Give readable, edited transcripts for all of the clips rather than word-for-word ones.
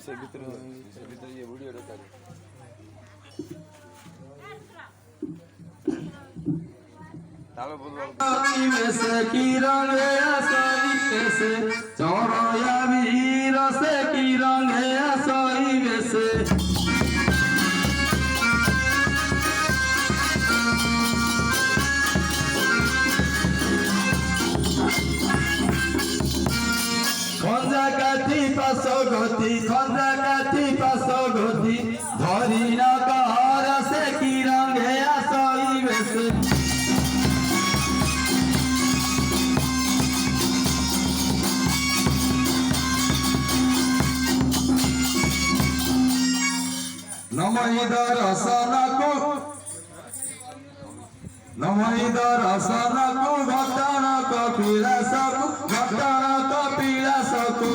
से भीतर ये वीडियो रखा है तावे बोल वैसे की रंगे असली कैसे चौराया वीर से की रंगे असली वैसे खंजा काठी पासो गति खंजा काठी पासो गति धरी न कहर से की रंगे असली वैसे नमई दर्शन को घटन कपिलास को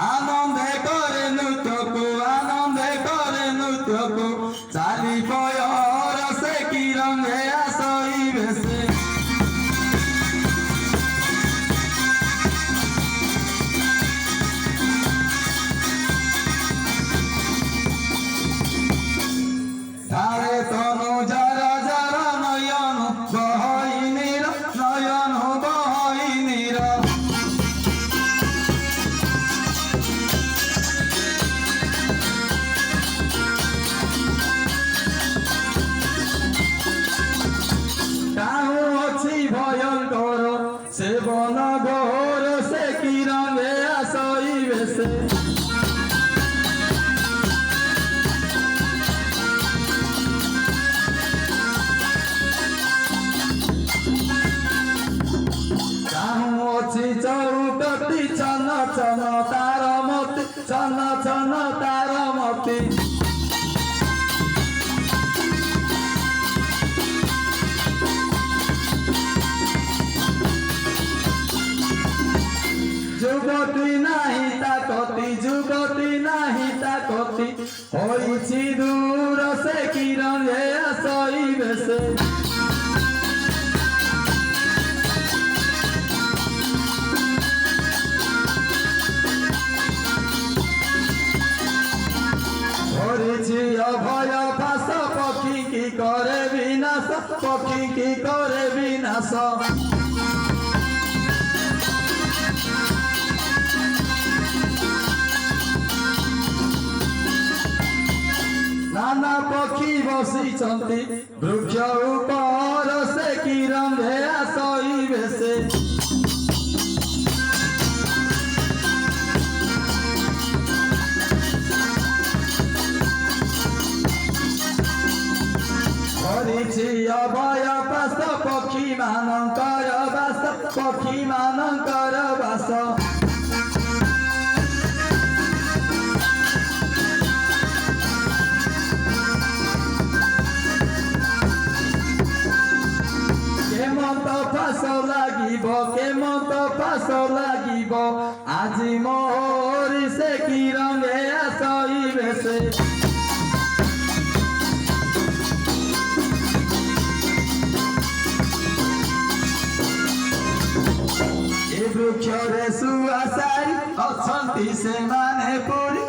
आनंदे करे नृत्य को चाली पयर से की रंगे आसई बेसे धारे तनु जरा जरा नयन बहई नीर काहू अच्छी भयंकर से बन घोर से की रंगे आसई बेसे चौकटी चन चन तारमती जुगती नाही ताकती होइछि दूर से की रंगे आसई बेसे अभय फास पक्षी की करे विनाश नाना पक्षी बसिचंती वृक्ष ऊपर से की रंगे आसई बेसे अभय पास पक्षी मानकर बास केमत फास লাগিব আজি मोरी से की रंगे आसई ବୃକ୍ଷରେ ସୁଆସାରି ଅଛନ୍ତି ସେମାନେ ପୁରୀ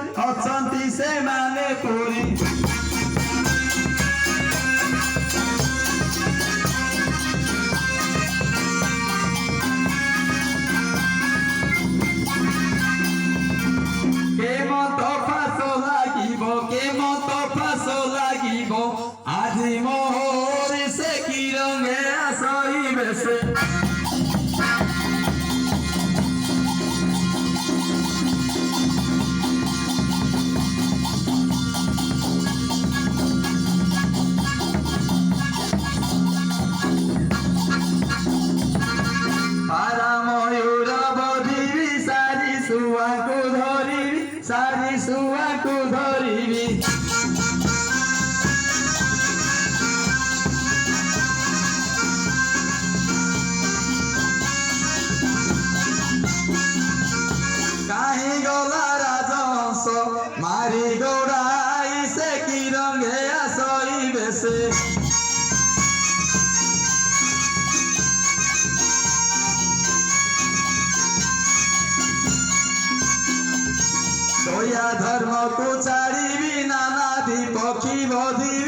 আজি মোহরি সে কি রঙে আসইবে সে পারা ময়ূর বধিবি সারি শুয়াকু ধরিবি কাহি গলা রাজহংস মারি গৌড়াই সে কি রঙে আসইবে সে দয়া ধর্মকু ছাড়িবি নানাদি পক্ষী বধিবি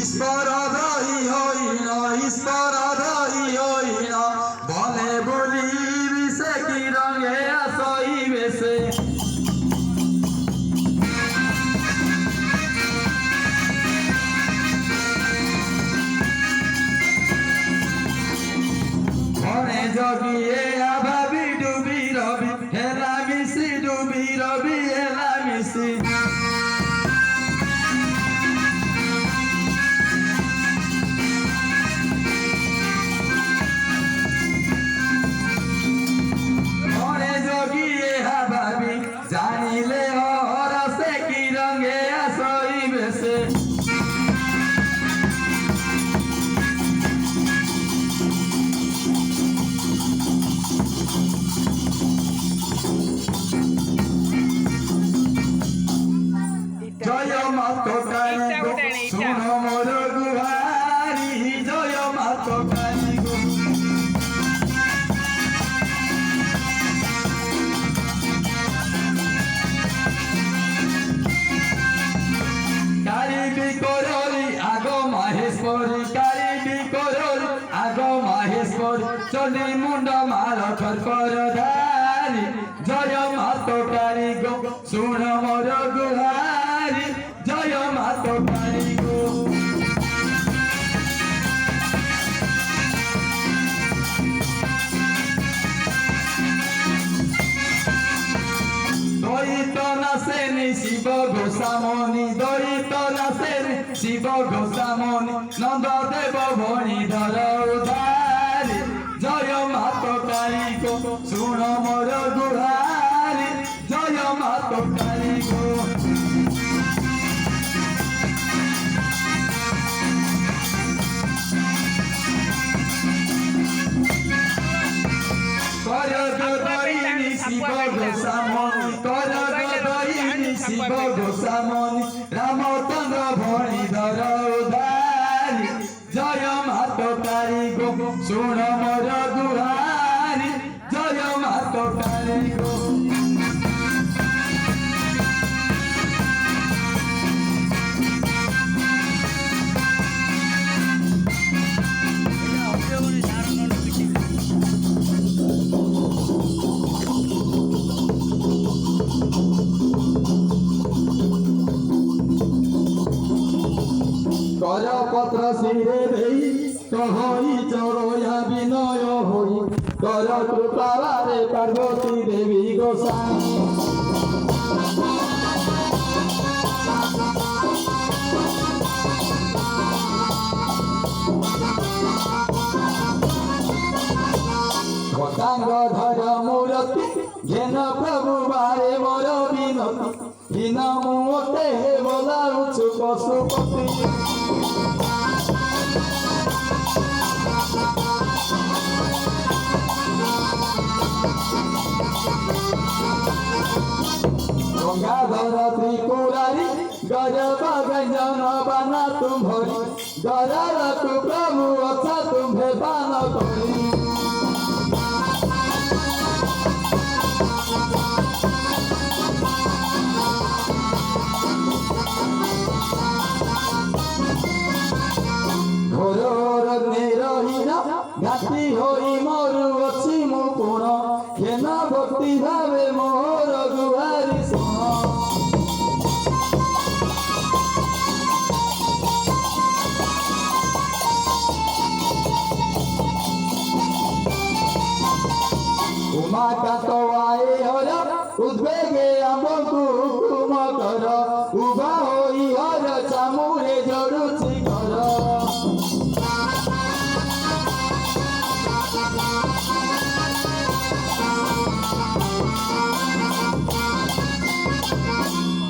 ঈশ্বরধই হইন বলে বলিবি সে কি রঙে আসইবে সে মনে জগিয়ে ভাবি ডুবি রবি হেলা মিশি হেলা মিশি জানিলে হরসে কি রঙে আসইবে সে জয় মা কোটানি গো শুনো মোর গুহারি জয় মা কোটানি গো চলি মুন্ড মার খর ধারি জয় মা কোটানি গো শুণ মোর গুহারি জয় মা কোটানি গো দইত নাসেনি শিব গোসামনি দইত নাসেনি শিব গোসামনি নন্দদেব ভণিধর উদারি জয় মা কোটানি গো শুণ মোর গুহারি জয় মা কোটানি গো শিব গোসামনি রামচন্দ্র ভণিধর উদারি জয় মা কোটানি গো শুণ মোর গুহারি জয় মা কোটানি গো করপত্র শিরে দেই কহই চরয়া বিনয় হই কর কৃপারে পার্বতী দেবী গোসাই গতাঙ্গ ধর মূরতি ঘেন প্রভু বারে মোর বিনতি হীন মুতে বলাউছু পশুপতি त्रिपुरारी गजब गंजन बाना तुम्हारी गजर तु प्रभु अच्छा तुम्हें बान करी घाटी होई मोरु अच्छी मुकुण खेन भक्ति भावे मोर गुहारी सुण उमाकांत आए हर उद्वेगे आम्बकु हुकुम कर उभा होई हर चामुरे जड़ुची घर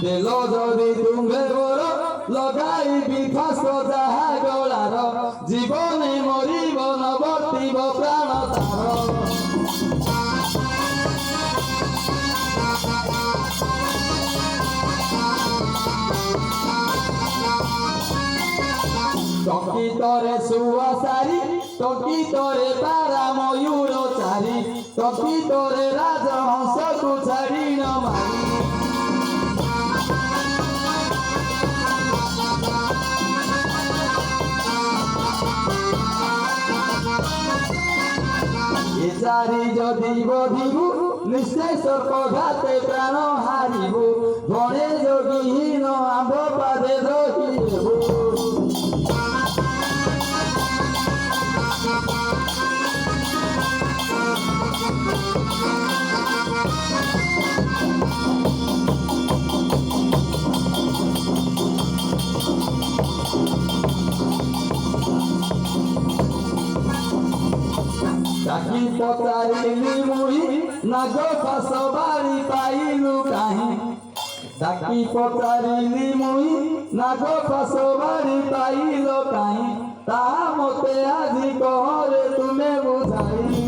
तेलो जदि तुम्हे बर लगाई विफास जहा गलार जीवने मरिब न बर्तिब प्राण तार टकीतरे सुआसारी टकीतरे पारा मयूर चारी टकीतरे राजहंस को छाड़ी न मारी चारी जदि बधिबु निशेष पघाते प्राण हारिबु गणे जोगीहीन आंब पादे रहिबु ताकि पचारिली मुई नाग फास बारी पाइलु काहीं ताकि पचारिली मुई नाग फास बारी पाइलो काहीं ता मते आजि कहरे तुमे बुझाई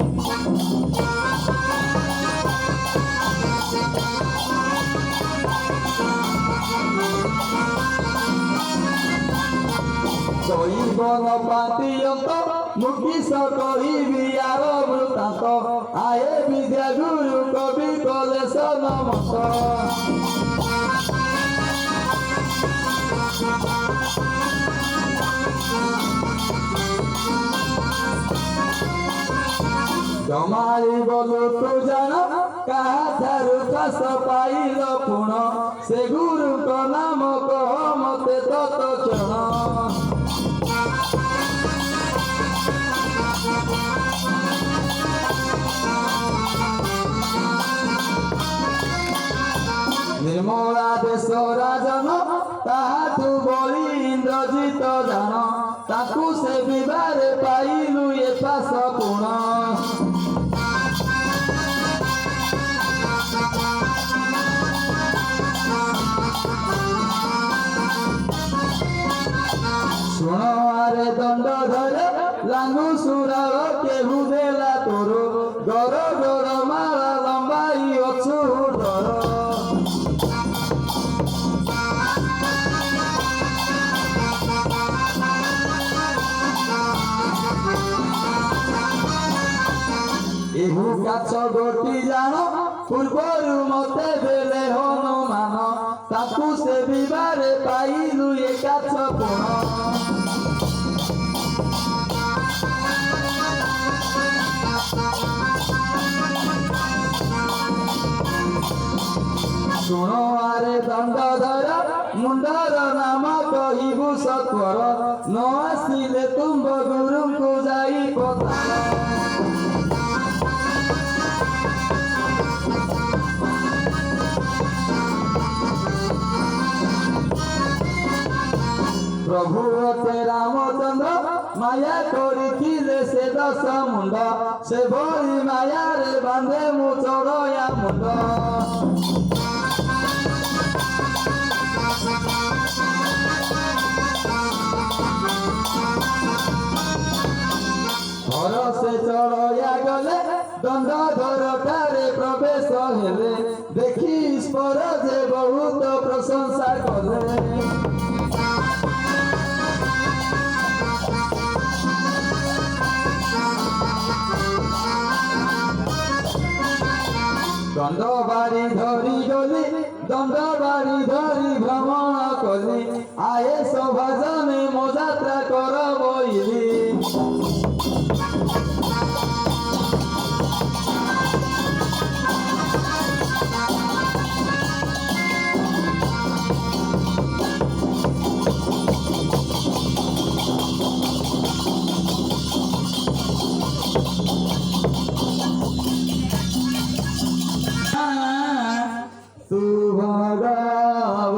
बन पातियंत मुखिस कहिबी आर वृत्तांत आए विद्या गुरु कवि कलेश नमत जमारी बोलू तू जान कहा थारु चाष पाइल पुण से गुरु को नाम कह मते तत क्षण निर्मला देश राजन ताहाठू बली इंद्रजित जान ताकू से विवारे पाइलु ये पास पुण शुण आरे दंड धरे लांगू सुरार केहू देला तोर गर गर मारा लंबाई अछु डर एहू काछ गोटी जान पूर्वरु मते देले हनुमान ताकू से विवारे पाइलु ये काछ पुण शुण आरे दंडधर मुंडर नाम कहबू सत्वर न आसिले तुम गुरु को जाई पतार प्रभु ते रामचंद्र माया करिथिले से दश मुंड से भरी माया रे बांधे मु चढ़या मुंड घर से चढ़या गले ଦଣ୍ଡଧର ଠାରେ ପ୍ରବେଶ ହେଲେ ଦେଖି ଈଶ୍ୱର ଯେ ବହୁତ ପ୍ରଶଂସା କଲେ। ଦଣ୍ଡ ବାରି ଧରି ଗଲି ଦଣ୍ଡ ବାରି ଧରି ଭ୍ରମଣ କଲି ଆଏ ସଭାଜନେ ମୋ ଯାତ୍ରା କର ବଇଲି। तू भगवती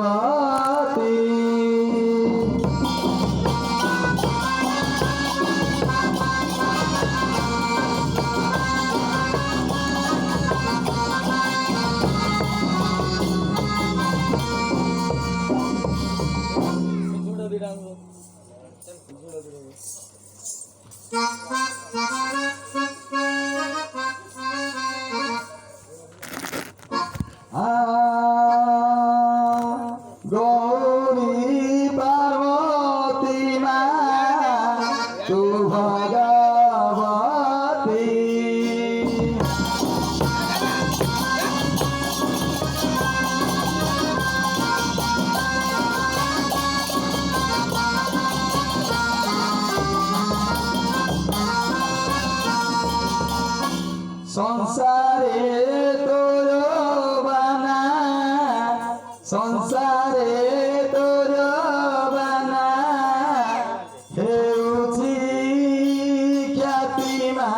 गौरी पार्वती माँ तू भगवती। संसारे तोर बाना संसारे तोर बाना हेउछि ख्याति मा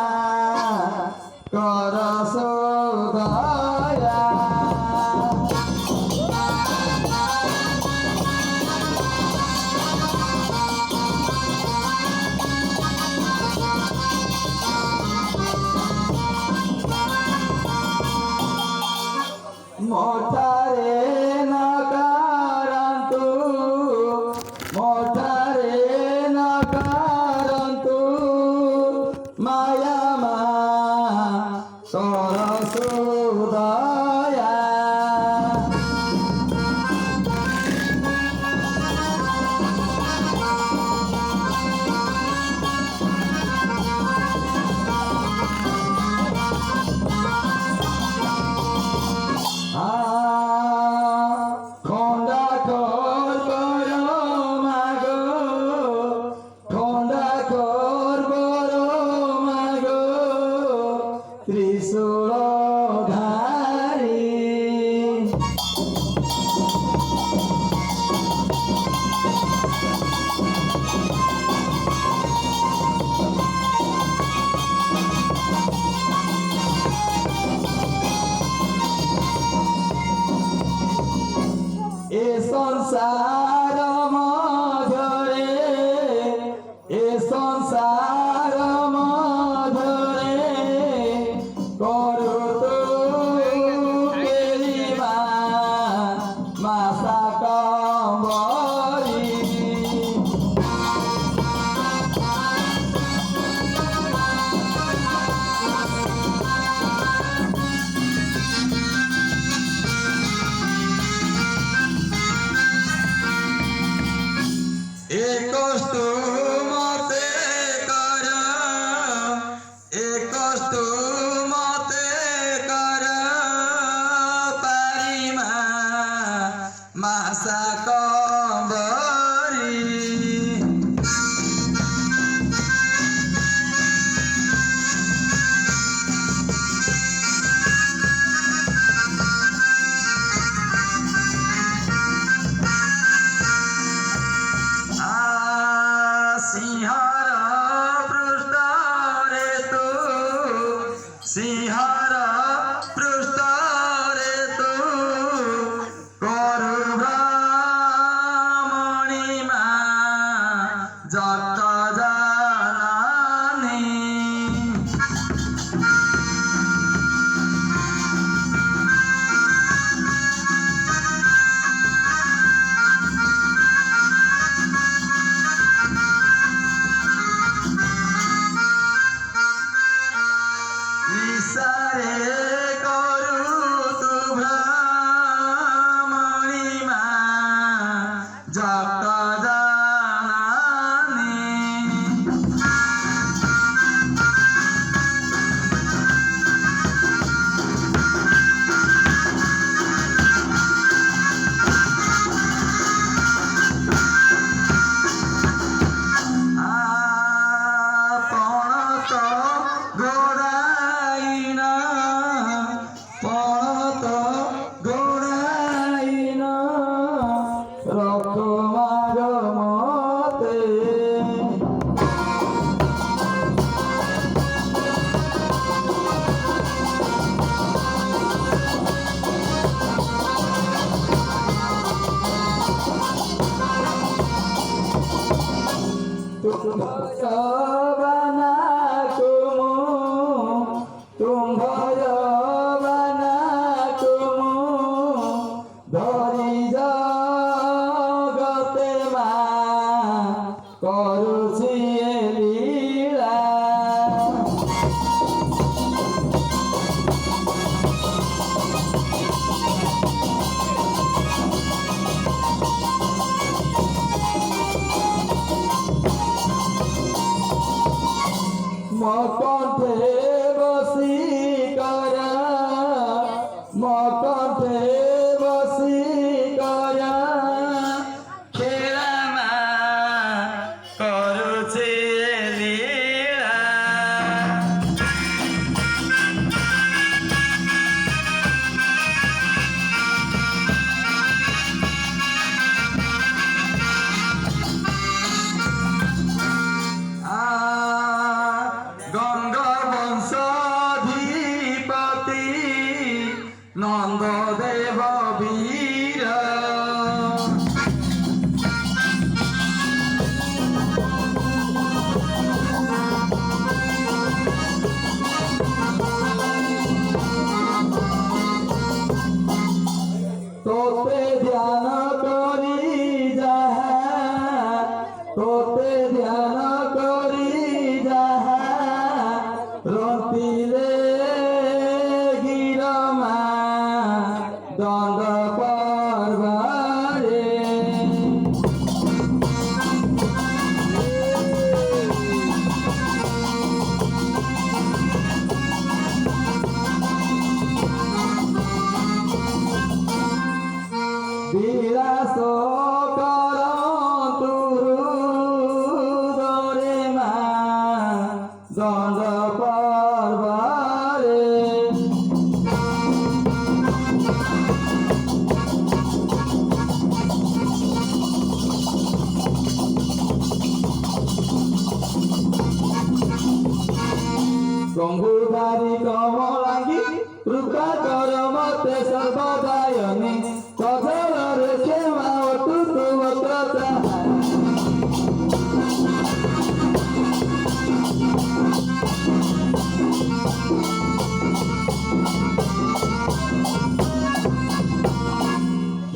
कर सोदया। मोठारे नकारन्तु मोठारे नकारन्तु माया मा सरसोदया। त्रिशूलधारी ए संसार मध्यरे ए संसार मध्यरे करू तू केलिमा मासा कम्बरी। एकस्तु मते कर एकस्तु मते कर पारिमा मासा कम्बरी। सिंहर पृष्ठरे तू सिंहर पृष्ठरे तू करु ब्रह्मणिमा जत जननी। নিসারে করু তুভা মণিমা যত জানানি পণত গোড়াইনা পণত গোড়াইনা রকমার মতে তুম্ভয়বানা কুমু তুম্ভয়বানা কুমু ধরি জগতে মা করুছি এ লীলা মকণ্ঠে বসি করা মকণ্ঠে বসি করা খেলানা করুছে লীলা গঙ্গবংশধীপতি নন্দদেব বীর তোতে ধ্যান করি যাহা তোতে ধ্যান করি যাহা রতিলে গিরমা দণ্ড পর্বরে বিলাস করতুরু দরে মা দণ্ড পর্বরে শম্ভুধারী কমলাঙ্গী কৃপা কর মতে সর্বদায়নী কজরে ক্ষমা অটুটু অত্রতা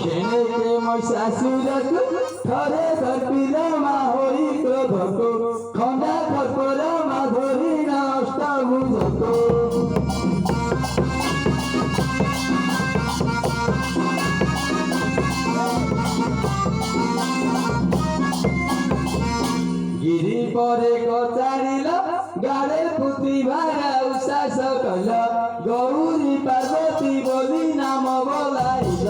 খেনেকে মহিষাসুরকু থরে ধরপিলে মা হই ক্রোধকু খণ্ডা খর্পর মা ধরি না অষ্টাভুজকু গিরি পরে কচারিল গাড়ে পুতি ভাড়া উচ্ছ্বাস কল গৌরী পার্বতী বলি নাম বলাইল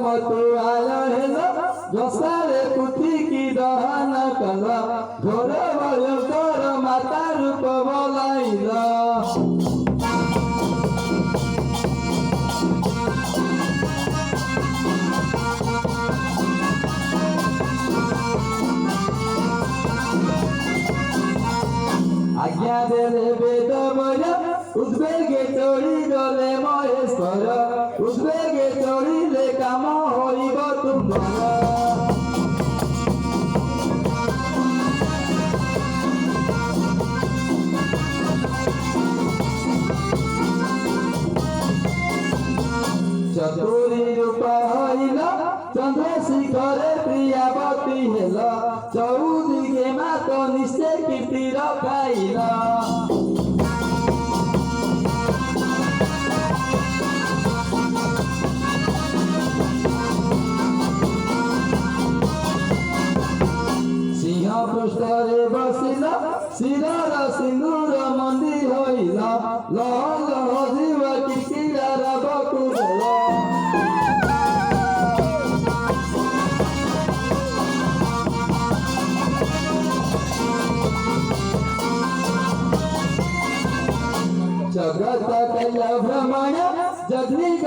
মতু আল হেল যশারে পুতি কি দহন কল ঘোর ভয়ঙ্কর মাতা রূপ বলাইল আজ্ঞা দেলে বেদ বয় উদ্বেগে চড়ি গলে মহেশ্বর উদ্বেগে চড়িলে কাম হইব তুম্বর চতুরী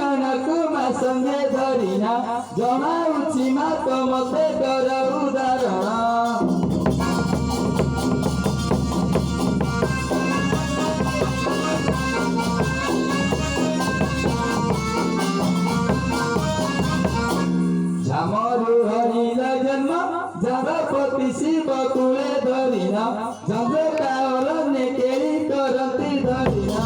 ଜଣକୁ ମା ସଙ୍ଗେ ଧରିନା ଜଣାଉଛି ମା ତ ମତେ କର ଉଦାହରଣ। ঝামরু হইল জন্ম জগপতি শিব কুলে ধরিনা ঝঞ্ঝকা অরণ্যে কেড়ি করতি ধরিনা।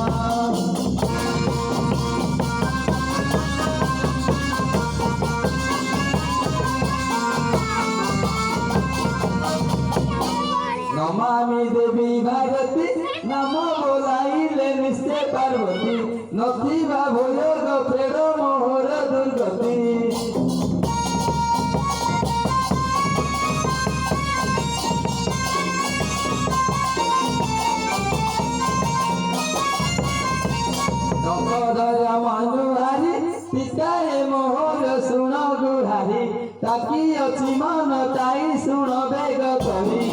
নমামি দেবী ভারতী নাম ବୋଲାଇଲେ ନିଶ୍ଚେ ପାର୍ବତୀ ନଥିବା ଭୋଗ ପ୍ରେର ମୋହର ଦୁର୍ଗତି। নকদয়া মনুহারি পিতায়ে মোহর শুণ গুহারি তাকি ଅଛି ମନ ତାଇ ଶୁଣ ବେଗ କରି।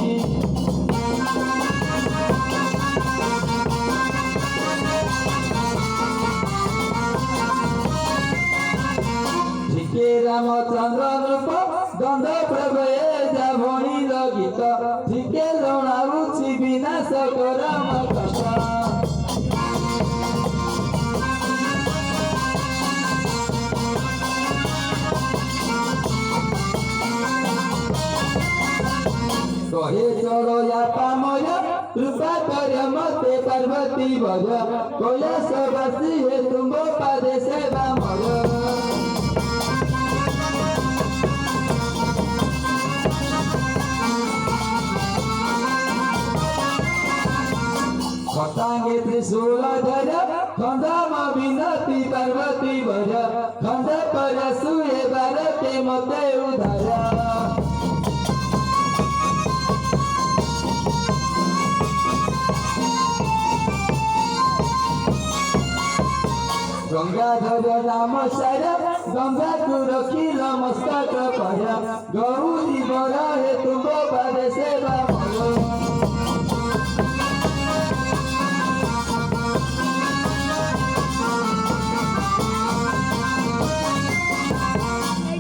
ঠিকে রামচন্দ্র রূপ দণ্ড প্রভে যা ভণির গীত ঠিকে জଣାଉଛି ବିନାଶ କରମ କଷ୍ଟ। কহে চড়য়া পাময় কৃপা কর মতে পার্বতী বর কৈলাসবাসী হে তুম্ব পাদে সেবা মর। খটাঙ্গে ত্রিশূল ধর খণ্ডম বিনতি পার্বতী বর খণ্ড কর শুয়ে বারতে মতে উধার। গঙ্গাধর রাম সার গঙ্গাକୁ ରଖିଲ ମସ୍ତକ ପର ଗୌରୀ ବର ହେ ତୁମ୍ବ ପାଦେ ସେବା ମର।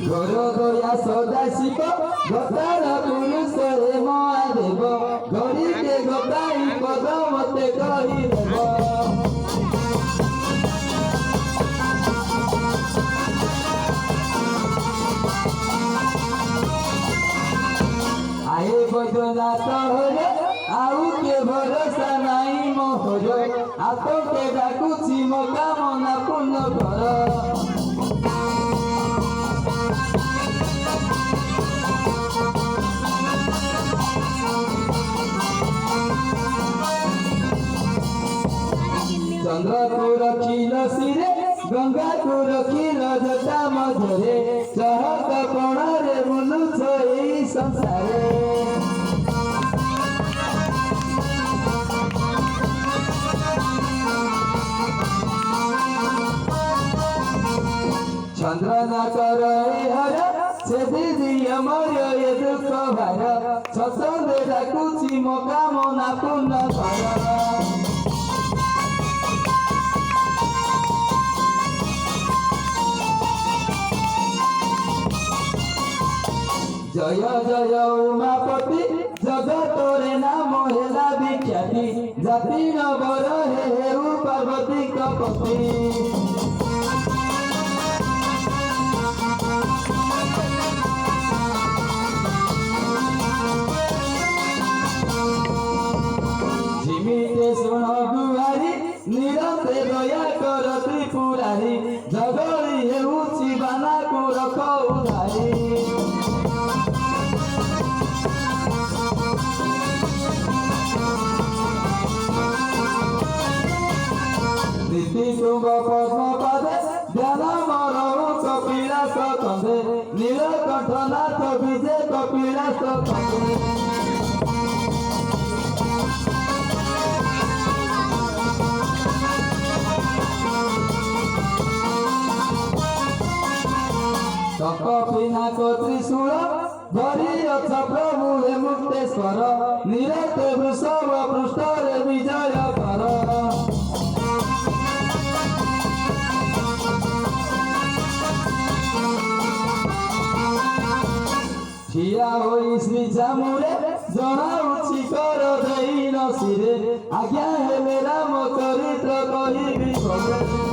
ঘোর দয়া সদা শিব ভক্তার পুরুষ হে মহাদেব ঘড়িকে গতাই পদ মতে କହିଦେବ। আয়ে বৈদ্যনাথ হরে আউ কে ভরসা নাই মোহর আপনাকে ডাকুছি মো কামনা পূর্ণ কর। চন্দ্রকু রখিল শিরে গঙ্গাকু রখিল জটা মধ্যে চহক কোণরে বুলুছ এই সংসারে। চন্দ্রনা কর এ হর সে দিদি আমার এ দুঃখ ভার ছন্দে ডাকুছি মো কামনা পূর্ণ কর। জয় জয় উমাপতি জগতরে নাম হেলা বিখ্যাতি জাতি নবর হে হেউ পার্বতী কপতি। ঝিমিতে শুণ গুহারি নিরতে দয়া কর ত্রিপুরারি ঝগড়ি হেউছি বানাকু রখ উধারি। নীতি তুঙ্গ পদ্ম পাদে ধ্যান মর কপিলাস কন্ধে নীলকণ্ঠ নাথ বিজে কপিলাস কন্ধে। কপিনাক ত্রিশূল ধরিଅଛ ପ୍ରଭୁ ହେ ମୁକ୍ତେଶ୍ୱର ନିରତେ ବୃଷଭ ପୃଷ୍ଠରେ ବିଜୟ କର। ଠିଆ ହୋଇ ଶ୍ରୀ ଜାମୁରେ ଜଣାଉଛି କର ଦେଇ ନସିରେ ଆଜ୍ଞା ହେଲେ ରାମ ଚରିତ୍ର କହିବି ଘରେ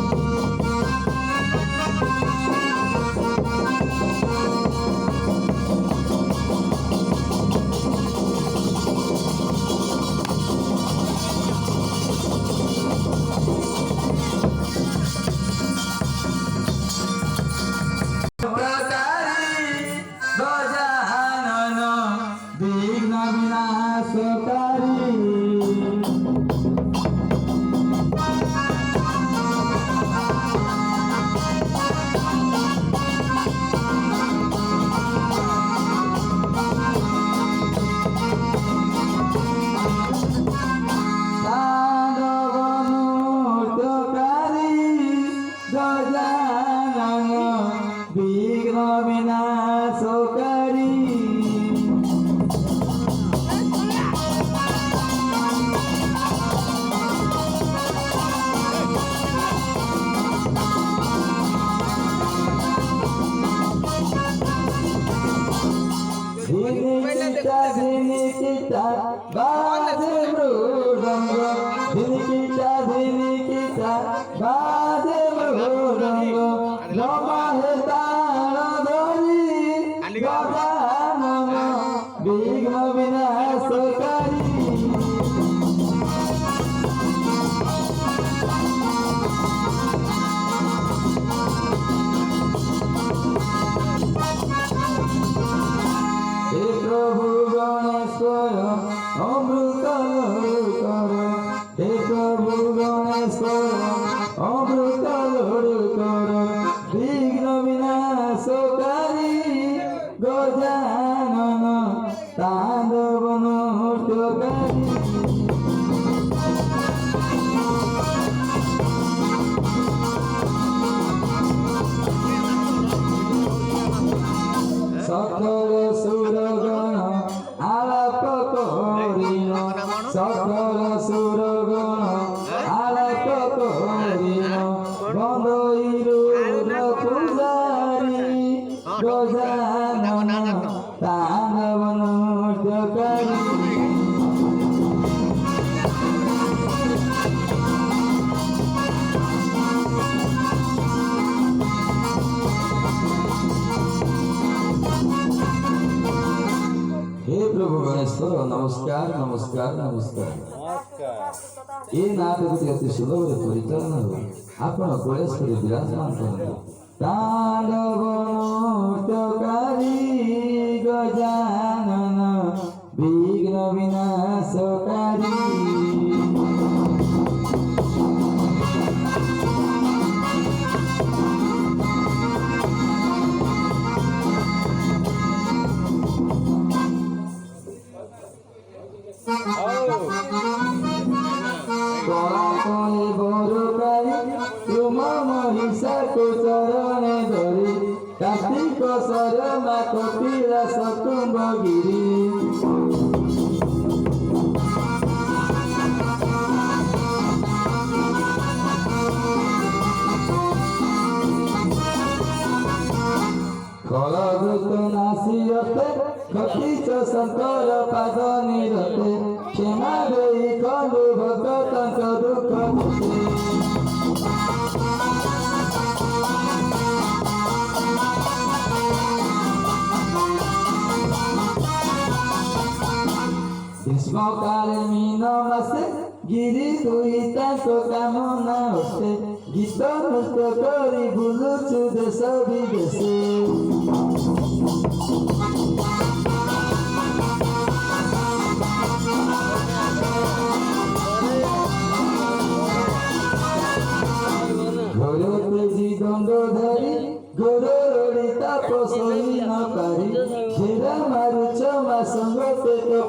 नमस्कार नमस्कार नमस्कार ये नाटक अति सुलभ परिचालन हो आपण कलेश्वरी विराजमान करते तांडवनोटकारी गजानन विघ्न विनाशकारी चरणे धरी कार्तिक शर्मा कपिलास कुंभगिरी खलदूत नासियते खतीच शंकर पाद निरते क्षमा देई खलु भगतंक दुख ग्रीष्मकाले मीन मासे गिरी दुई ताको कामना होते गीत नृत्य करी बुलुचु देश विदेशे घोरते दंड धरी घोरड़ी तापसई न पारी घेरा मारुच मा संगते तो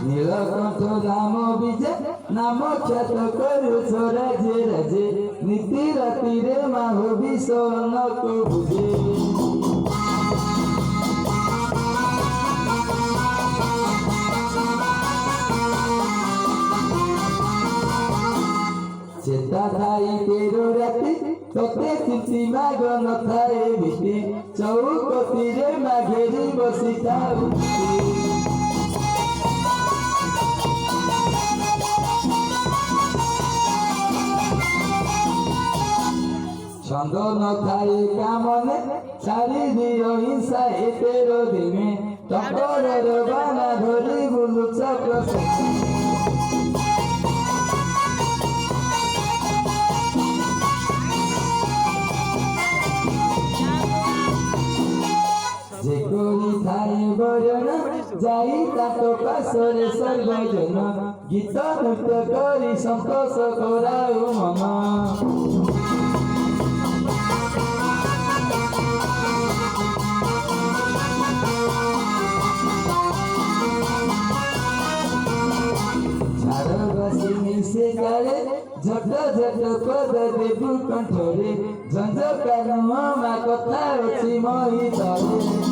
नीलकंठ राम विजय नाम ख्यात करु राजे राजे नीति राति रे माहो विषण को बुझे तते चिंती माग न थाए बिटी चौकती रे माघेरी बसिताऊ छंद न थाए कामने सारी दियो हिंसा एतेरो दिने टकर बाना धरी बुलुछ प्रसन्न जे कोई थाए बरन जाई तातो पासरे सर्वजन गीत नृत्य करी संतोष कराऊ मन से गाले झट झट पद देबु कंठरे झंझ कानुआ मा कथा अछि मही तले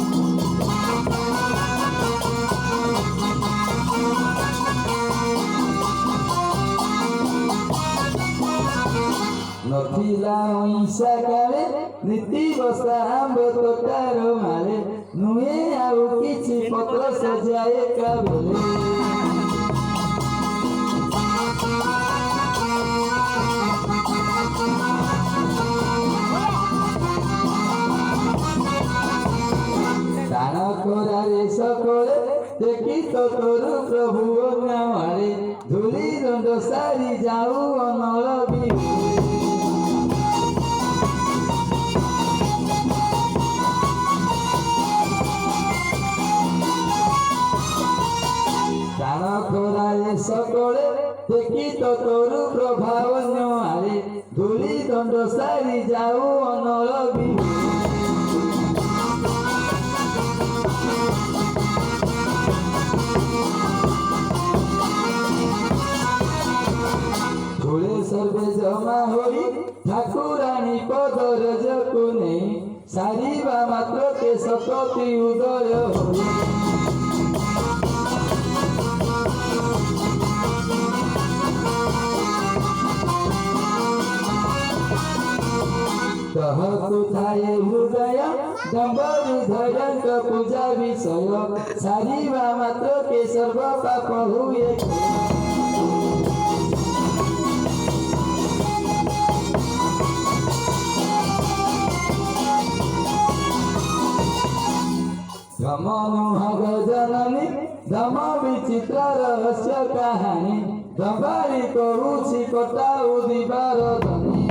नथिला ओइसा काले नीति बसा आंब तोटारो माले नुए आउ किछि पत्र सजाए काबले रे सकले देखी तो तोर प्रभु नामारे धूली दंड सारी जाऊ अनल भी प्राण खोरारे सकले देखी तो तोर प्रभाव नामारे धूली दंड सारी जाऊ अनल भी सर्वे जमा होई ठाकुरानी पदर जको नहीं सारिबा मात्र के सतती उदय होई कहतु थाए हृदय दम्बरु धैर्यंक पूजा विषय सारिबा मात्र के सर्व पाप हुए धमनुहग जननी धम विचित्र रहस्य कहानी दबारी करुछि कटाऊ दिबार धनी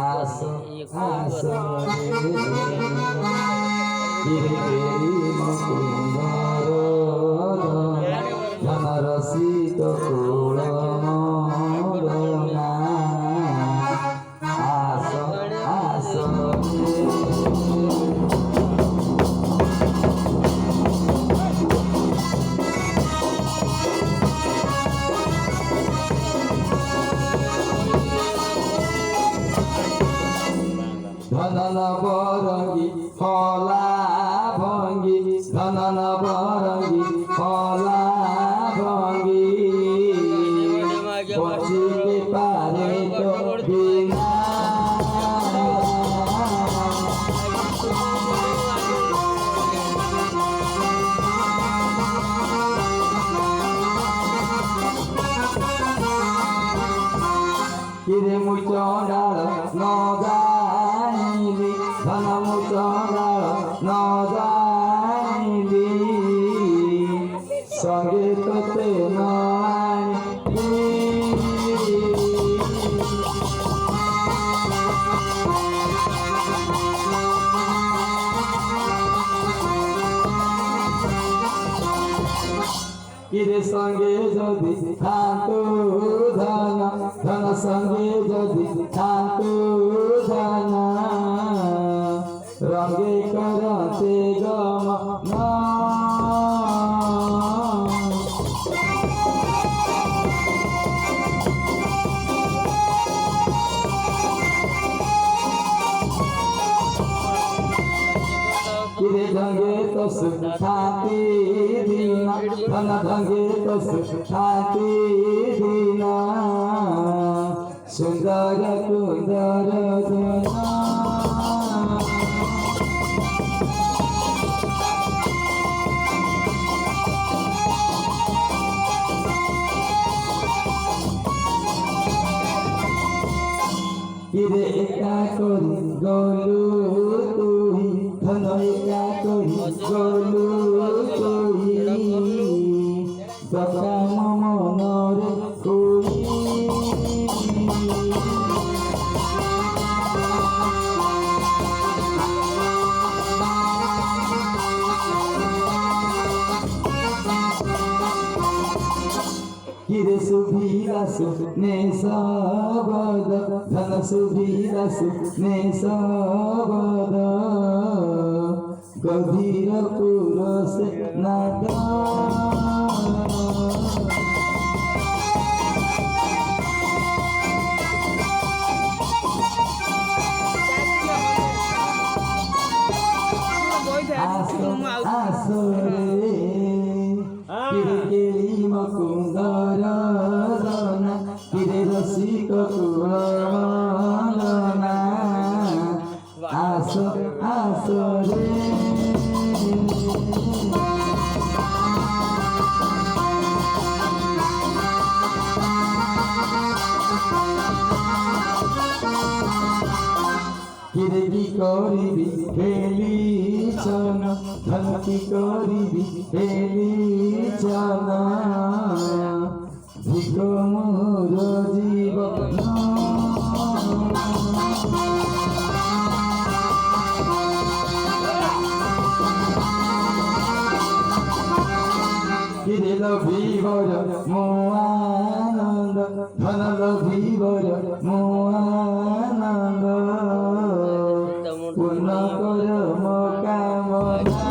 आस आस रसित कुल मोरना आस आस धनन बरंगी फला भंगी धनन बरंगी फला पची के पारे तो बिना किरे मुचंडाल न जानिली धन मुचंडाल न जानिली संगे तोते न किरे संगे जदि थांतु धन धन संगे जदि थांतु धन रंगे करते गमन किरे तो सुखाती दीना धन भंगे तो सुखाती दीना सुंदर कुंदर दीना किरे एका करी गलु तुही धन एका करी गलु तुही सका मनरे कोई किरे सुभिला सुने सबद धन सुभिला सुने सबद गभीर पुरुष नाद आसरे किरे केली मकुंदर दना किरे रसिक कुलना आस आसरे किरे की करिबी खेली चन धन की करिबी खेली चन भिक मोर जीवन किरे लभिवर मो आनंद धन लभिवर मो आनंद पूर्ण कर मो कामना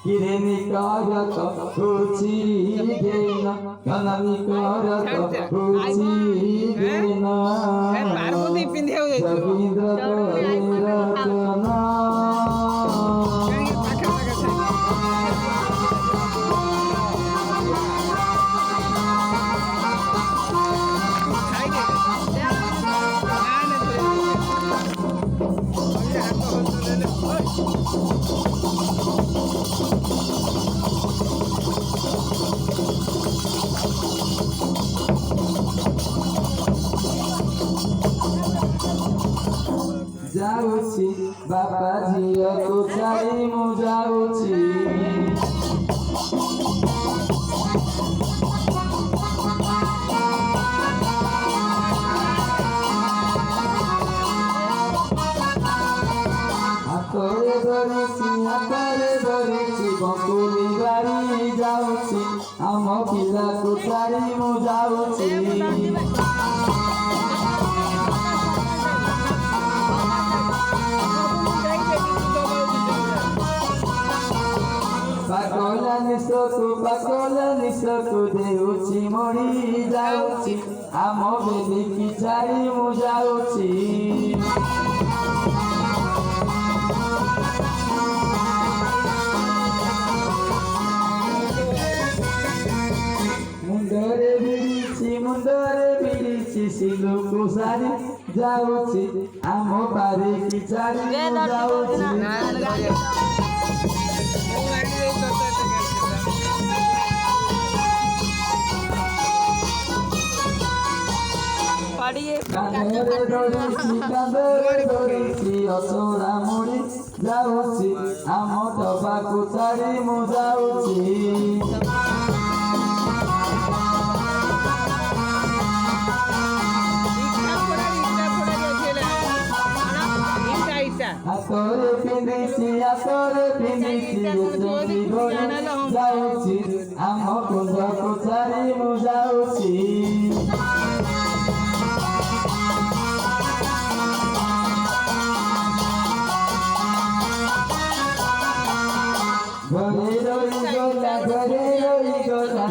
किरे निकारत होची गेना धन निकारत होची गेना रवींद्र करे रचना जाऊची बापा झियो को छाड़ी मु जाऊची हातरे धरिची बकुली गाड़ी जाऊची आम पिला को छाड़ी मु जाऊची पाकल निशकु देउची मरी जाउची आम बेली की छाड़ी मु जाउची मुंडरे बिड़ीची सिलुकु सारी जाउची आम पारे की छाड़ी मु जाउची कांधरे धरिची असरा मुड़ी जाउची आम डबा को छाड़ी मु जाउची हातरे पिंधिची चोरी घोड़ी जाउची आम कुंज को छाड़ी मु जाउची घरे रही गला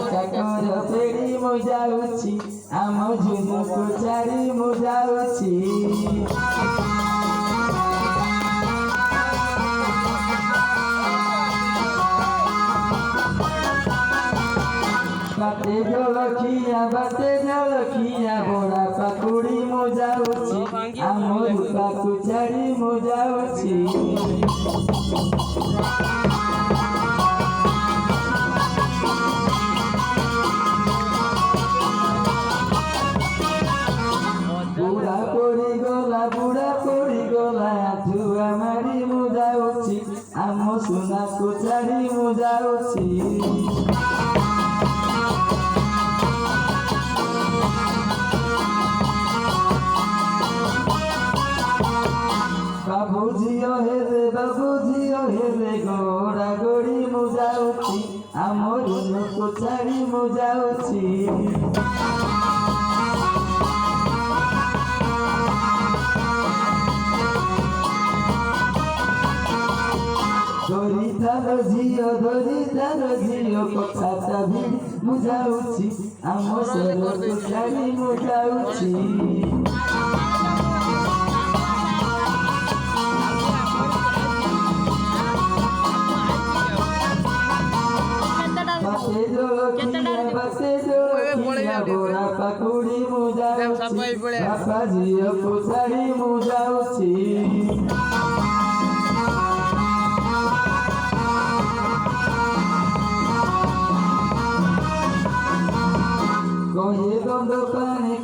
ଯାଉଛି ଆମ ଝୁନୁକୁ ଛାଡ଼ି ମୁଁ ଯାଉଛି बाटे जलखिया बड़ा पकुड़ी मो जाऊची आम रूपाकू छाड़ी मो जाऊची बुढ़ा पड़ी गला धुआ मारी मो जाऊची आम सुनाकू छाड़ी मो जाऊची बाबू झियो हेले गोड़ा गोड़ी मु जाऊची आम ऋणକୁ छाड़ी मु जाऊची धरी थार झियो कथाटा भिड़ी मु जाऊची आम सरକୁ छाड़ी मु जाऊची बाटे जलखिया बड़ा पकुड़ी मु जाऊची बापा झियोକୁ छाड़ी मु जाऊची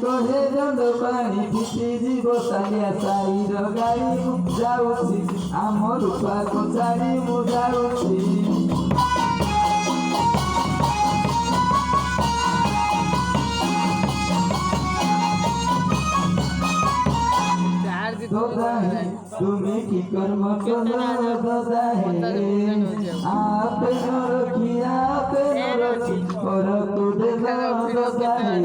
कहे दंड पानी फिटी जीव सालिया साईर गाड़ी मु जाऊची आम रूपाकू छाड़ी मु जाऊची তুমি কি কর্ম করো দাদা হে আপে নরকি করতু দেবা দাদা হে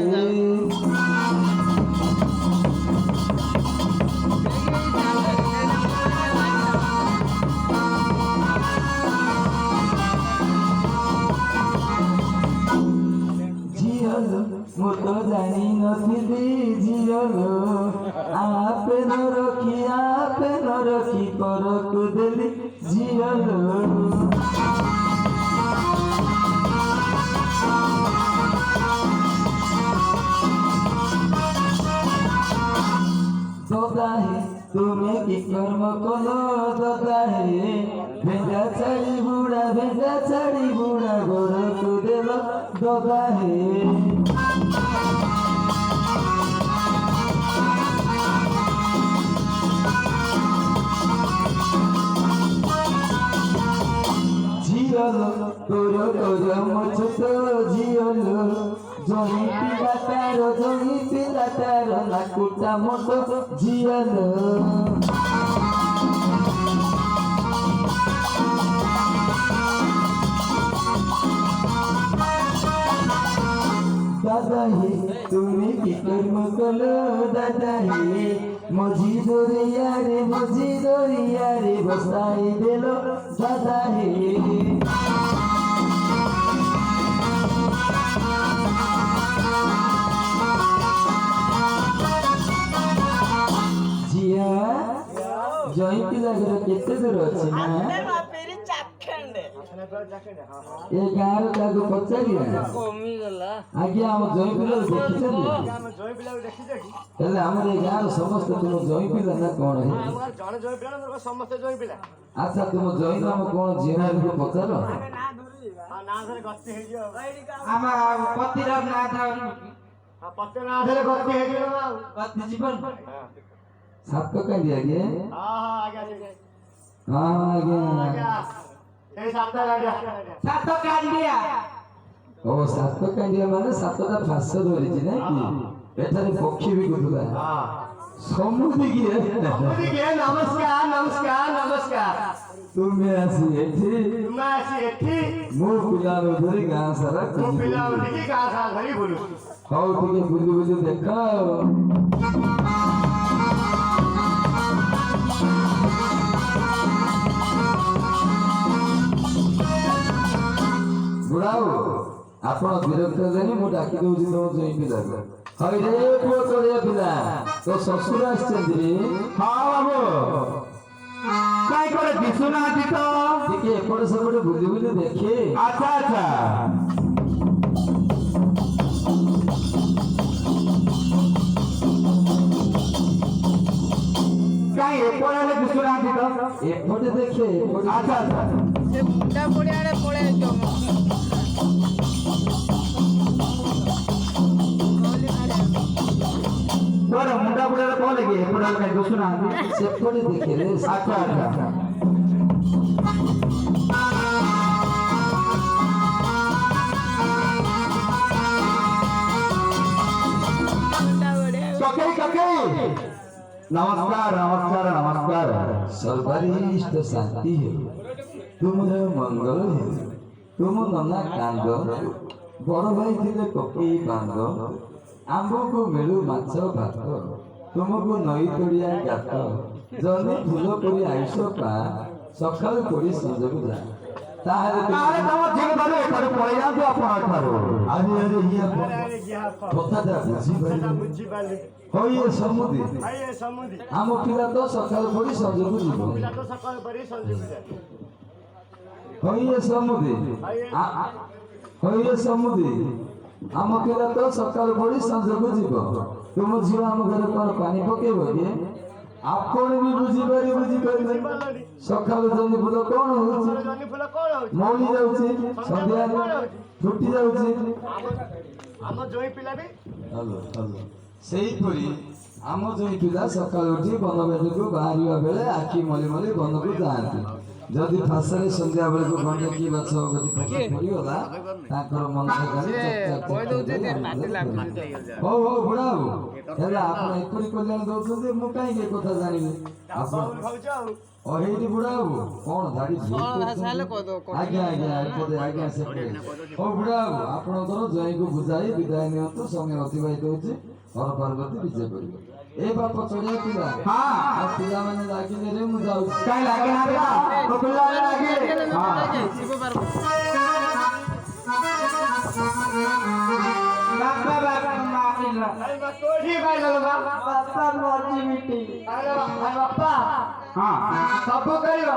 ମୁଁ ତ ଜାଣି ନଥିଲି ଝିଅଲୋ ଆପେ ନରଖି କରକୁ ଦେଲି ଝିଅଲୋ দাদা হে তুমি কি কর্ম কলো দাদা হে ভেজা ছাড়ি বুড়া ঘরକୁ দেল দাদা হে তোর মছুত ঝিয়লো জহি পিলা তার নাকুটা মতো ঝিয়লো দাদা হে তুমি কি কর্ম কলো দাদা হে মজি দরিয়ারে বসাই দিল দাদা হে জিয়া জয় পিলাগর কেতে দূর আছে না ए गाँव ताको पचारिया कमी गला आगे हम जय पिला देखिछन हेले हमर ए गाँव समस्त तुम जय पिला ना कोन है हमर जण जय पिला ना समस्त जय पिला अच्छा तुम जय नाम कोन जेना को पचारो हां ना धरे गति हे जो आमा पतिर ना था हां पतिर ना धरे गति हे जो गति जीवन सात को कह दिया गे हां आगे सात कांडिया ओ सात कांडिया माने सातटा फास धरि छि नै कि एठारे पक्षी भी गुथुला हां समुद्री की नमस्कार तुम्हें आसी एठी मो पिला धरि गां सारा मो पिला धरि गां सारा धरि बोलु हौ ठीक बुझि देखा बुढ़ाओ ଆପଣ ବିରକ୍ତ ହେଲେନି ମୁଁ ଡାକି ଦଉଛି ତମ ଜଇଁ ପିଲା ହଇ ରେ ପୁଅ ଚଳିଆ ପିଲା ତୋ ଶ୍ୱଶୁର ଆସିଛନ୍ତି ହଁ ବାବୁ କାଇଁ କୁଆଡେ ଦିଶୁନାହାନ୍ତି ତ ଟିକେ ଏପଟେ ସେପଟେ ବୁଲି ବୁଲି ଦେଖେ ଆଚ୍ଛା ଆଚ୍ଛା କାଇଁ ଏପଟେ ହେଲେ ଦିଶୁନାହାନ୍ତି ତ ଏପଟେ ଦେଖେ ଏପଟେ ଆଚ୍ଛା ଆଚ୍ଛା ସେ ମୁଣ୍ଡା ପଡ଼ିଆଡ଼େ ପଳେଇ ଆସିବ କୁଆଡେ ମୁଣ୍ଡା ବୁଡାରେ କଣ ଲାଗି ଏପଟେ ହେଲେ କାଇଁ ଦିଶୁନାହାନ୍ତି ସେପଟେ ଦେଖେ ରେ ଆଚ୍ଛା ଆଚ୍ଛା ମୁଣ୍ଡା ପଡ଼ିଆ ककई ककई नमस्कार नमस्कार नमस्कार सर्वरिष्ठ शांति हो तुमर मंगल हो तुम नना कांद बड़ भाई थे ककई बांध आंब को मिलू माछ भात तुमको नई तड़िया गात जनी फूल पड़ी आयुष पा सकाल पड़ी संजକୁ जा ताहले तारे तम ठीक धरे एकडे पळै जांतु आपण ठारो अरे अरे हिया कथा बुझी पारे होई समुदी आम पिला तो सकाल पड़ी संजକୁ जीव होई समुदी होई समुदी आम पिला तो सकाल पड़ी संजକୁ जीव तुम झील आम घर कौन पानी पकेब कि आपण भी बुझी पारे सकाल जनी फूल कौन होउची मौली जाउची संध्या फुटी जाउची ଆମ ଜଇଁ ପିଲା ବି हेलो हेलो सेही परी आम जई पिला सकाल उठी बन बेटू बाहरिया बेले आखि मली मली बन को जाती जदि फासरे संध्या बेले को घंटे की बछ गति पड़ी होला ताकर मन से କହି ଦଉଛି ଯେ ପାଟି ଲାଗୁଛି हो हो बुढ़ा हो हेला आपण एकरी कल्याण दउछते मु काई के कथा जानिबे आपण ଖାଉଛ ଆଉ ओहेटी बुढ़ा हो कोन धाडी ଭାଷା ହେଲେ କହିଦେବ आज्ञा आज्ञा पदे आज्ञा से ओ बुढ़ा हो आपण दर जय को बुझाई विदाय नियंतु समय अतिबाहित होची हर पार्वती विजय करियो ए बाप चढ़िया पिला हां आ पिला माने लागिले रे मु जाउ काई लागे ना पिला तो पिला लागे हां ଶିବ ପାର୍ବତୀ बाबा बाबा माइला ଆରେ ବା କୋଠି ପାଇଲ ବା बाबा मर्जी मिटी ଆରେ ବାପା हां ସବୁ କରିବ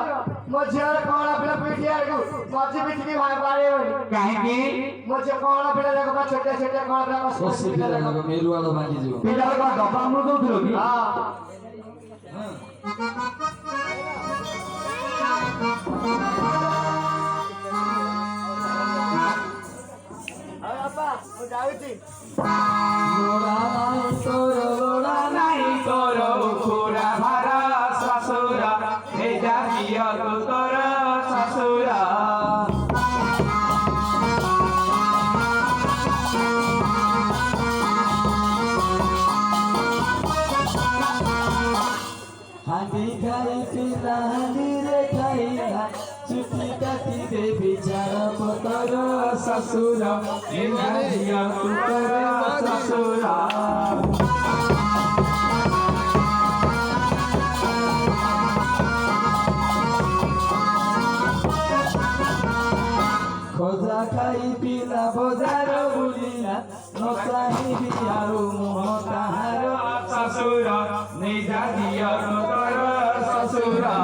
ମୋ ଝିଅର କଣ ପିଲା ପିଠିଆକୁ ମଝି ପିଠିକି ବାଡେଇବନି काहे की ମୋ ଝିଅ କଣ ପିଲା ଯାକ ବା ଛୋଟ ଛୋଟ କଣ ପିଲା ओसी पिला को मेरु वाला भागी जिवो पिला को डब्बा मु दउथिलो की ହଁ ଆରେ ବାପା ମୁଁ ଯାଉଛି लोड़ा नाई तोरो खुरा भरा ससुरा हे जाकिया तो तोरो ससुरा हांडी खाई पिला हांडी रे खाईला चुटी काटी दे बिचार पतर ससुर हे जाकिया तो तोरो ससुरा खोजा खाई पिला बजार बुलिला नचाही बियारो मोह ताहार ससुर हे जाकिया तो तोरो ससुरा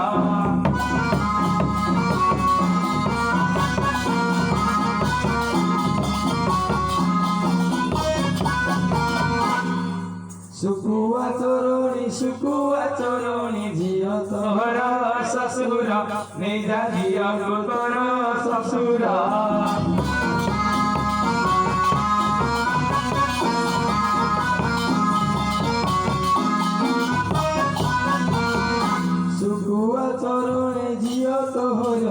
सुकुआ चोरोनी झियो तोहर तोरो ससुर हे जाकिया तो तोरो ससुरा सुकुआ चोरोनी झियो तोहर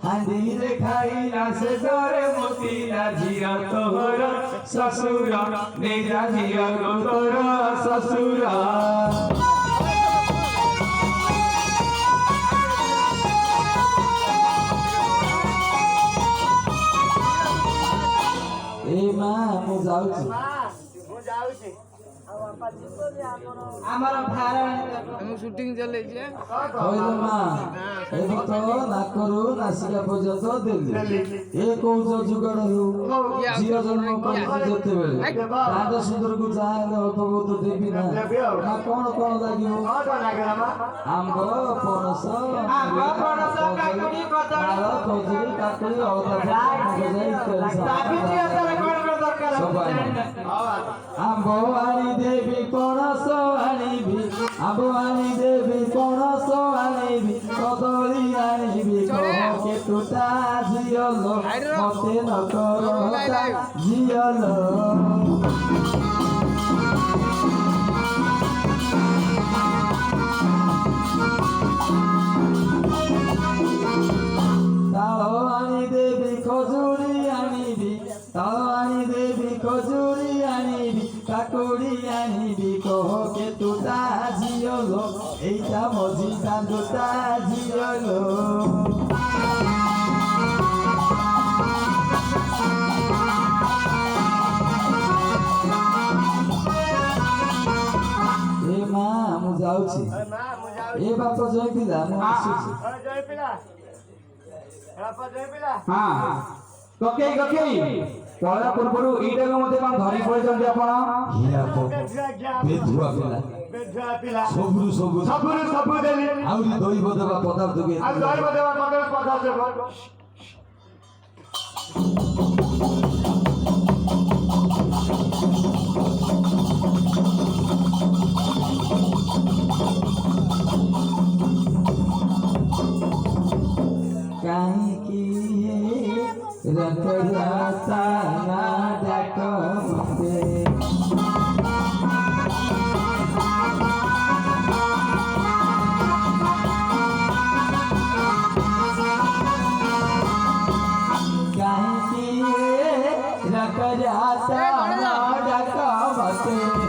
हांडी रे खाईला से जोरे मोतीला झिया तोहर ससुर ने जाकिया तो तोरो ससुरा ए मां मु जाउची ମା ମୁଁ ଯାଉଛି ଆଉ ଆମର ଭାର ମୁଁ ସୁଟିଂ ଚଲେଇଛି କହିଲେ ମା ଏବେ ତ ନାକରୁ ନାସିକା ପର୍ଯ୍ୟନ୍ତ ଦେଲି ଏ କହୁଛ ଯୁଗାଡ଼ ହେଉ ଝିଅ ଜନ୍ମ କରିଛି ଯେତେବେଳେ ତାଙ୍କ ସୁନ୍ଦରକୁ ଯାହାହେଲେ ଅଳ୍ପ ବହୁତ ଦେବି ନା ନା କଣ କଣ ଲାଗିବ ଆମ୍ବ ପଣସ କାକୁଡି କଦଳୀ ତାଳ ଖଜୁରୀ କାକୁଡି ଅଳତା ଆମ୍ବ ଆଣି ଦେବି ପଣସ ଆଣିବି ଆମ୍ବ ଆଣି ଦେବି ପଣସ ଆଣିବି କଦଳୀ ଆଣିବି କେତୁଟା ଝିଅଲ ମତେ ନ କର ଝିଅଲ ତାଳ ଆଣି ଦେବି ଖଜୁରୀ ଆଣିବି ତାଳ ଆଣି ଦେବି ଖଜୁରୀ ଆଣିବି କାକୁଡି ଆଣିବି କହ କେତୁଟା ଝିଅଲ ଏଇଟା ମଝି ଦାଣ୍ଡଟା ଝିଅଲ ଏ ମା ମୁଁ ଯାଉଛି ଏ ବାପ ଜୟ ପିଲା ମୁଁ ଆସୁଛି ହଁ କକେଇ କକେଇ ପଳା ପୂର୍ବରୁ ଏଇଟାକୁ ମଧ୍ୟ କଣ ଧରି ପଳେଇଛନ୍ତି ଆପଣ ବେଧୁଆ ପିଲା ସବୁରୁ ସବୁ ଦେଲି ଆହୁରି ଦୈବ ଦେବା ପଦାର୍ଥ ଆଉ ଦୈବ ଦେବା ପଦାର୍ଥ କାହିଁକି ରଥଯାତ୍ରା ନା ଡାକ ମତେ କାହିଁକି ରଥଯାତ୍ରା ନା ଡାକ ମତେ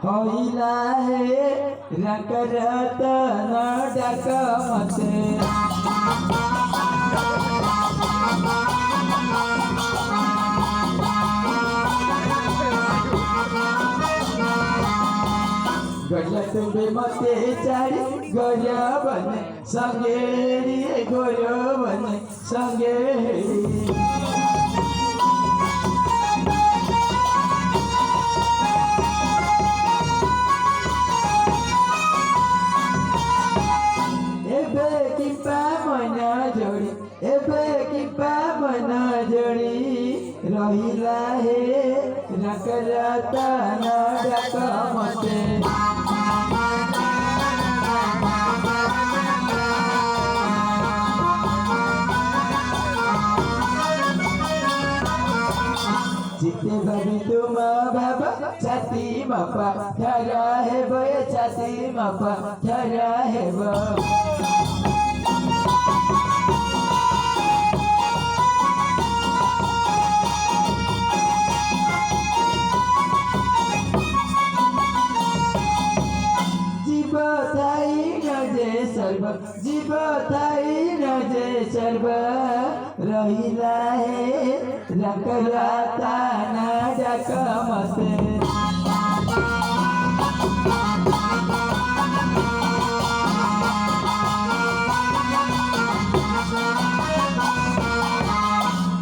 होइला हे रकरत न डक मते गया तुम्बे मते चारी गया बने संगेरी गोयो बने संगेरी रहिला हे रकरता न डक मते जिते भाभी तुम बाबा छाती मापा खरा है बय छाती मापा खरा है जीव थाई नजे सर्व रहिला हे रकराता न डक मते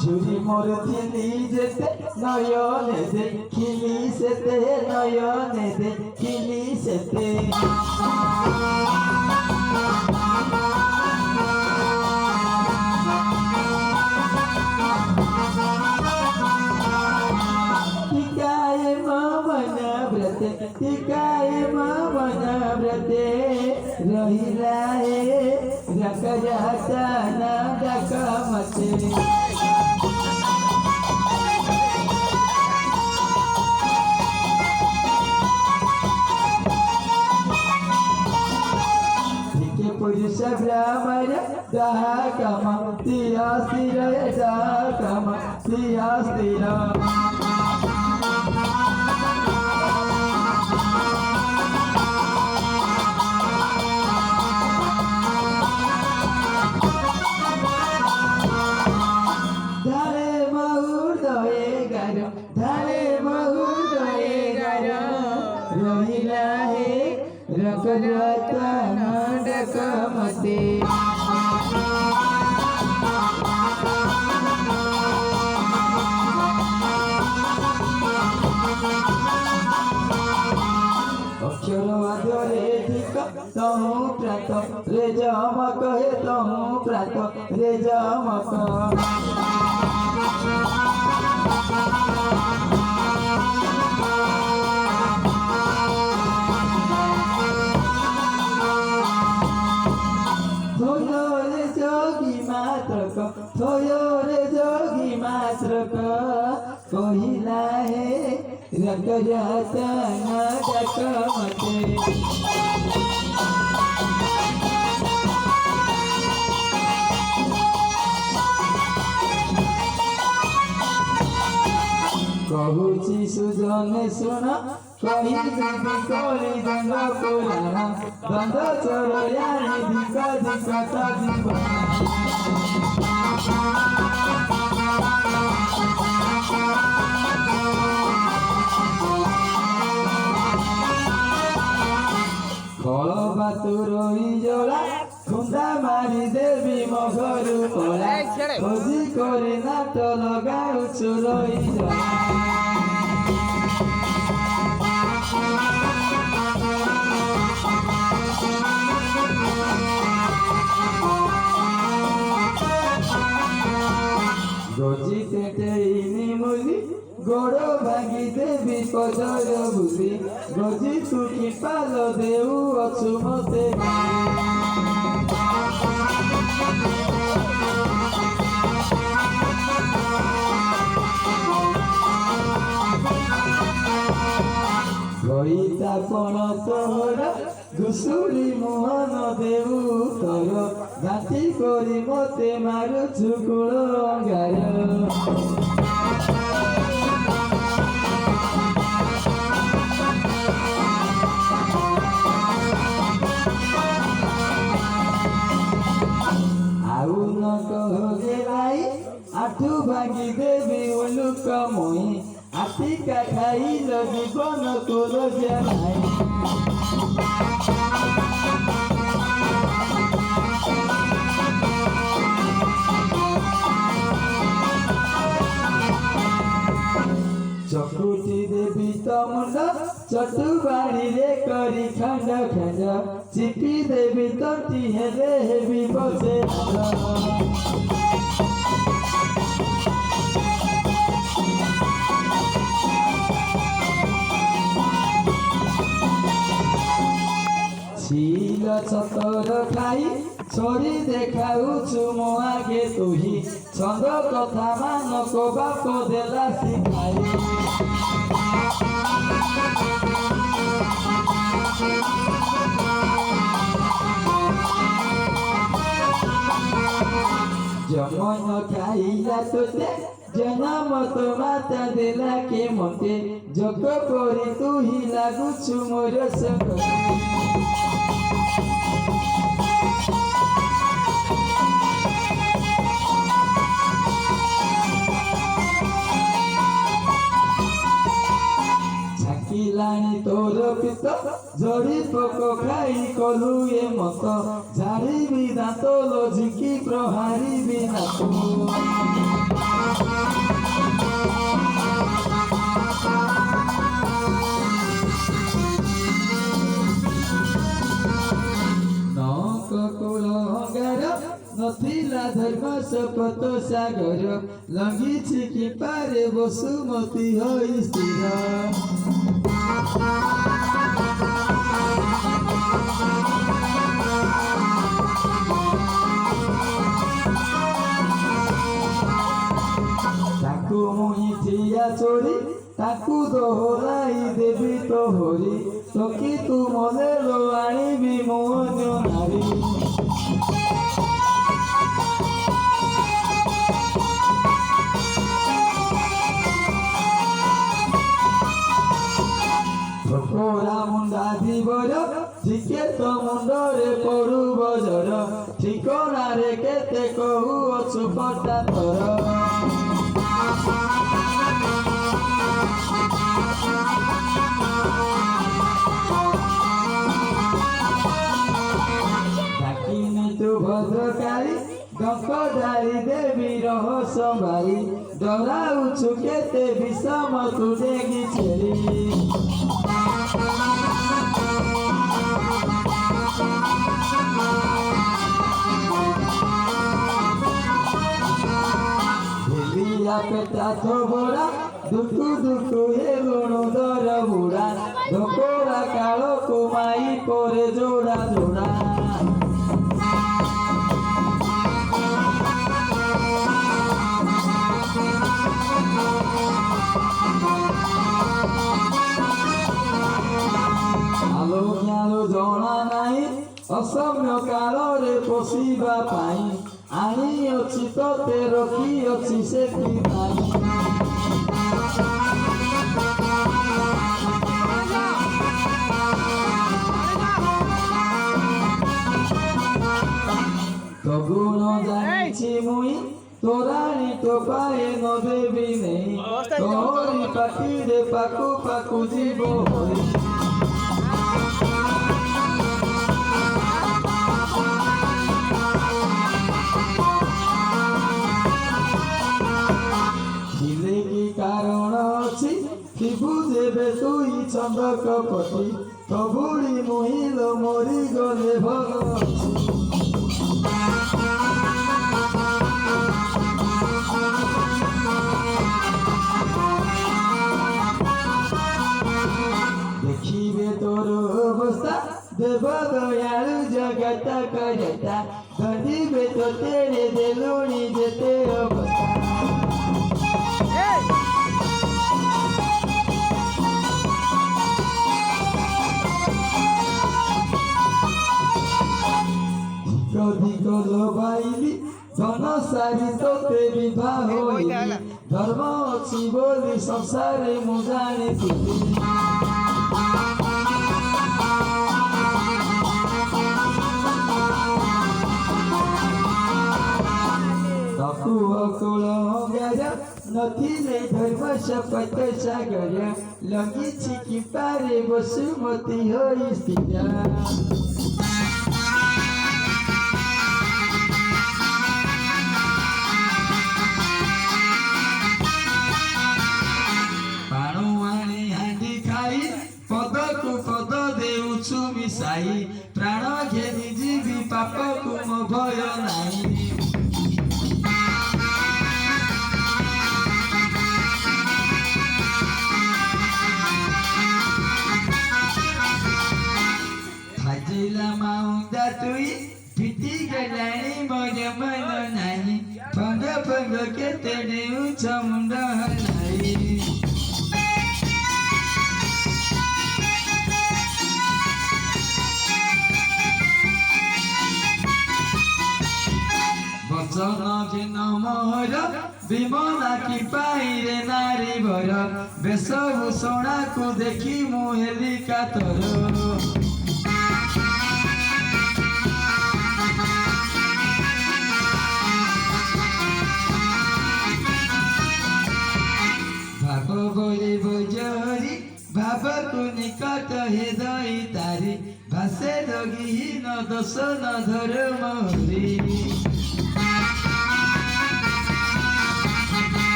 झुरी मोर थिली जेते नयने देखिली सेते नयने देखिली सेते टिकाए मन व्रते रहिला हे रकराता न डक मते पुरुष ब्राह्मण दहा कम तिया स्थिर दहा कम तिया स्थिर ରକଜାତା ଡାକ ମତେ ଅକ୍ଷର ଆଗରେ ଠିକ ତହୁ ପ୍ରାତ ରେ ଜମକ ହେ ତହୁ ପ୍ରାତ ରେ ଜମକ থয়রে যোগী মাত্রক থয়রে যোগী মাত্রক কহিলা হে রকজাতা ডাক মতে কহুছি সুজনে শুণ কহিবে বিকলি দণ্ড পুরাণ দ্বন্দ্ব চরয়ানি দিক দিক জীবন ফল বাতুরই জোড়া খুন্দা মারি দেবী মঘরু পড়া খোঁজি করে নাট লগাউছু রই জোড়া গজি তেটেইনি মুলি গোড় ভাঙি দেবী পদর বুলি গজি তুকি পাল দেউ অছু মতে গইতা পণ তোর ঘুষুরি মোহন দেউ তোর গাঁথি করি মতে মারুছু কুল অঙ্গার ଆଉ ନ କହେ ଭାଇ ଆଠୁ ଭାଙ୍ଗି ଦେବି ଓଲୁକ ମୁଇଁ ଆଟିକା ଖାଇଲ ଜୀବନ ତୋର ଜାନାଇ চকুটি দেবী তমুন্ড চটু বাড়িরে করি খণ্ড খণ্ড চিপি দেবী তটি হেলে হেবি বসে ছিল ছতর খাই ছড়ি দেখাউছু মো আগে তুহি ছন্দ কথা মানক বাপ দেলা শিখাই যমন খাইলা তোতে জনম তো মাতা দেলা কে মতে যোগ করি তুহি লাগুছু মোর সঙ্গ ছাকিলানি তোর পিত জড়ি পোক খাই কলু এ মত ঝাড়িবি দাঁত লজিকি প্রহারিবি নাত নথিলা ধর্ম শপথ সাগর লঙ্ঘিছি কি পারে বসুমতী হই স্থির তাকু মুহি ঠিয়া চোরি তাকু দোহরাই দেবী তো হরি তোকি তু মনে লো আনিবি মোহন নারী ঠোকরা মুন্ডা দিবর ঠিকে তো মুন্ডরে পড়ু বজর ঠিকনারে কেতে কহু অছু পটা তর भद्रकारी डंकधारी देवी रह संभारी डराउछु केते विषम तू डेगी छेड़ी भेलिया पेटा तो बोरा दुखु दुखु हे गुणोदर बुढ़ा धोकोरा कालो कुमाई करे जोड़ा जोड़ा आलो ज्ञानो जଣା नाही असम्य कालरे पशिबा पाई आनी अछि तोते रखी अछि सेति पाई तो गुण जानिछि मुई तोरानी तो पाए न देवी नहीं तोरी पाखी रे पाकु पाकु जीव होई हिले की कारण अछि कि बुझेबे तुई छंद कपटी तबुड़ी मोहिल मोरी गले भगवती देखिबे तोर अवस्था देव दयालु जगत करता धरिबे तो तेरे देलुनी जेते अवस्था अधिक लोभाइली धन सारी तोते विवाह होइली धर्म अछि बोली संसारे मु जानिଥିଲି तकु अकुल गया नथिले धर्म शपथ सागर लगिछि कि पारे वसुमती होई स्थिर मिसाई प्राण घेरी जीवी पाप को मो भय नाही हाजिला माउंदा तुई पिटी गलानी मोर मन नाही फंग फंग के तेरे उच्च मुंड हलाई वचन जिन मोहर विमला की पाइरे नारी भर वेशभूषणा को देखी मुहेली कातर भाव बोले बजरी भाव को निकट हे दई तारी भाषे लगिहीन दोष न धर्म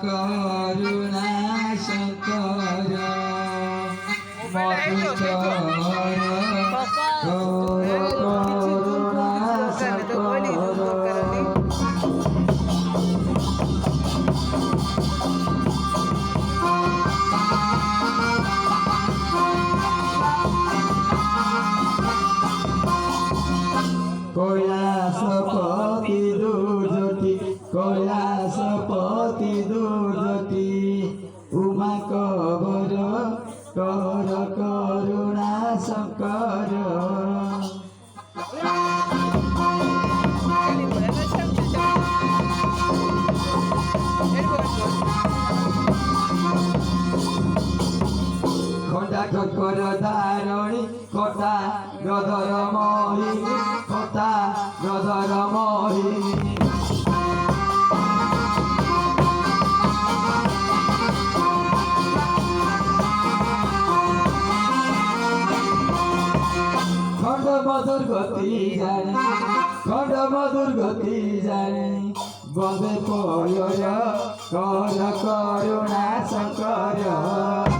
करुणा शंकर करुणा शंकर कैलासपति दुर्जति कैलासपति दुर्जति उमा कबर कर करुणा शंकर खंडा ঠোকর ধারণী কটা গদর মোহিনী কটা গদর মোহিনী খণ্ড মধুর গতি জানি খণ্ড মধুর গতি জানি বদে পয় কর করুণা শঙ্কর